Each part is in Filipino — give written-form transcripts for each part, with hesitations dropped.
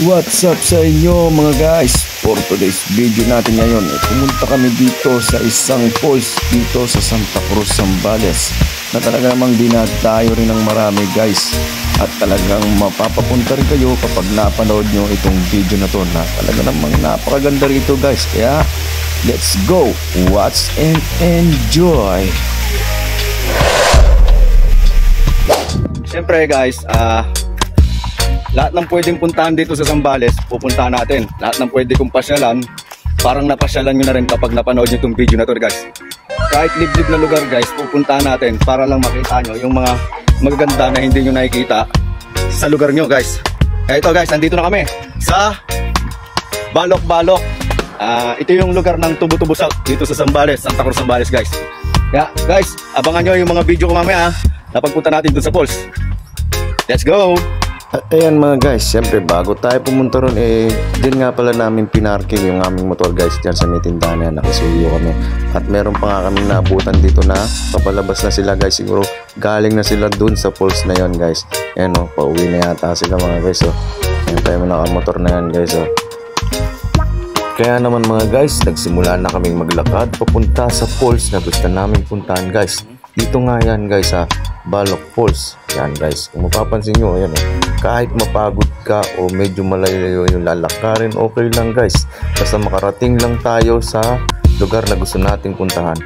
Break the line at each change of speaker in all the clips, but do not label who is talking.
What's up sa inyo mga guys? For today's video natin ngayon pumunta kami dito sa isang falls dito sa Santa Cruz, Zambales na talaga namang dinadayo rin ng marami guys, at talagang mapapapunta rin kayo kapag napanood nyo itong video na to, na talaga namang napakaganda rito guys. Kaya let's go, watch and enjoy. Siyempre guys, lahat ng pwedeng puntahan dito sa Zambales, pupuntahan natin. Lahat ng pwede kong pasyalan, parang napasyalan nyo na rin kapag napanood nyo itong video na to guys. Kahit liblib na lugar guys, pupuntahan natin para lang makita nyo yung mga magaganda na hindi nyo nakikita sa lugar nyo guys. Kaya ito guys, nandito na kami sa Balok-Balok. Ito yung lugar ng Tubo-Tubo South dito sa Zambales, Santa Cruz, Zambales guys. Kaya guys, abangan nyo yung mga video ko mamaya na pagpunta natin dun sa falls. Let's go!
Ayan mga guys, siyempre bago tayo pumunta ron din nga pala namin pinarking yung aming motor guys dyan sa may tindahan na nakisuyo kami. At meron pa nga kami naabutan dito na papalabas na sila guys, siguro galing na sila dun sa falls na yon guys. Ayan o, pauwi na yata sila mga guys o. Ayan tayo mo nakamotor na yan guys o. Kaya naman mga guys, nagsimula na kaming maglakad papunta sa falls na gusto namin puntahan guys. Dito nga yan guys sa Balok Falls. Yan guys, kung mapapansin nyo, ayan, kahit mapagod ka o medyo malayo yung lalakarin, okay lang guys. Basta makarating lang tayo sa lugar na gusto nating puntahan.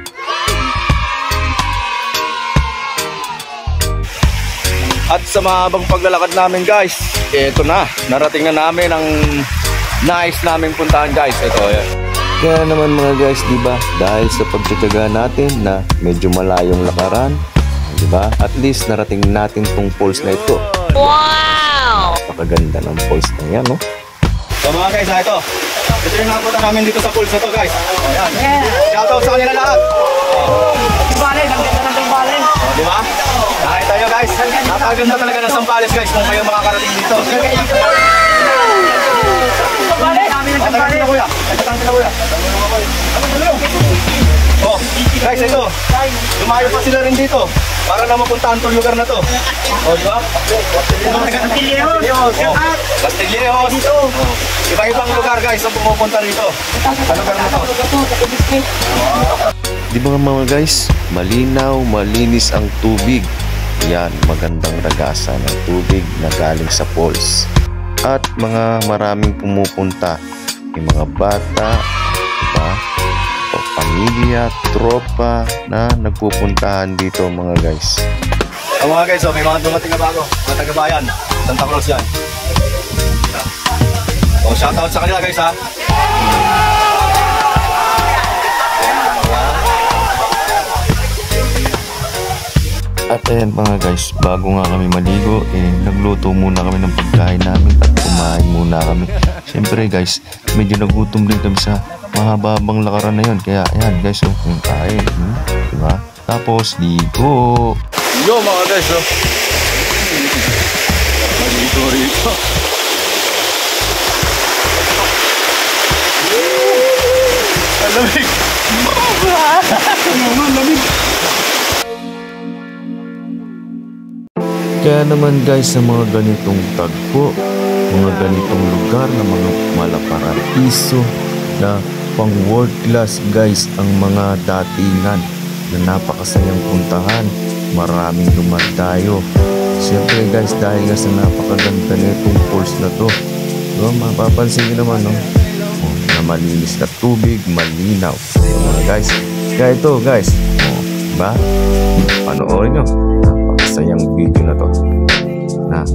At sa mahabang paglalakad namin guys, ito na, narating na namin ang nais naming puntahan guys. Ito, ayan.
Kaya naman mga guys, diba, dahil sa pagtitiyaga natin na medyo malayong lakaran, diba, at least narating natin tong falls na ito.
Wow!
Napakaganda ng falls na yan, no?
So mga guys, ito yung nakapunta namin dito sa falls na to guys. Ayan. Shoutout sa kanila lahat.
Bale, ang ganda ng Zambales.
Diba? Nakita nyo guys, napakaganda talaga ng Zambales guys kung kayo makakarating dito. Oh, guys, ito. Lumayo pa sila rin dito para na mapuntahan tong lugar na to. Oh, di ba? Castillejos. Iba-ibang lugar guys ang pumupunta rito sa lugar na to.
Di ba mga guys, malinaw, malinis ang tubig. Yan, magandang ragasa ng tubig na galing sa falls. At maraming pumupunta, yung mga bata, diba? O pamilya, tropa na nagpupuntahan dito mga guys.
So mga guys, may mga dumating na bago, mga taga-bayan, Santa Cruz yan. So shoutout sa kanila guys ha.
At ayan mga guys, bago nga kami maligo, nagluto muna kami ng pagkain namin at kumain muna kami. Siyempre guys, medyo nagutom din kami sa mahababang lakaran na yun. Kaya ayan guys, yung kain, diba? Tapos ligo.
Yo mga guys, maligo rito. Ang lamig. Lamig.
Kaya naman guys, sa mga ganitong tagpo, mga ganitong lugar na mga malaparaiso na pang world class guys, ang mga datingan na napakasayang puntahan, maraming dumadayo. Siyempre guys, dahil nga sa napakaganda nitong falls na to, so, mapapansin nyo naman, no? Na malinis na tubig, malinaw, mga guys. Kaya ito guys, diba? Panoorin nyo napakasayang video na to, na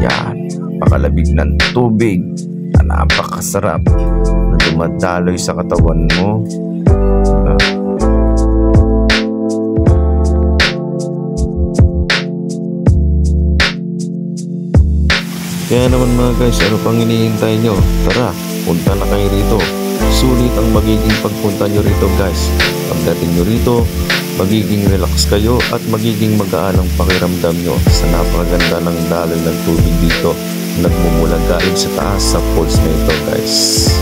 yan, pakalabig ng tubig na napakasarap na dumadaloy sa katawan mo. Kaya naman mga guys, ano pang hinihintay nyo? Tara, punta na kayo rito. Sulit ang magiging pagpunta nyo rito guys. Pagdating nyo rito, magiging relax kayo at magiging magaan ang pakiramdam nyo sa napakaganda ng daloy ng tubig dito, nagmumula galing sa taas sa falls na ito guys.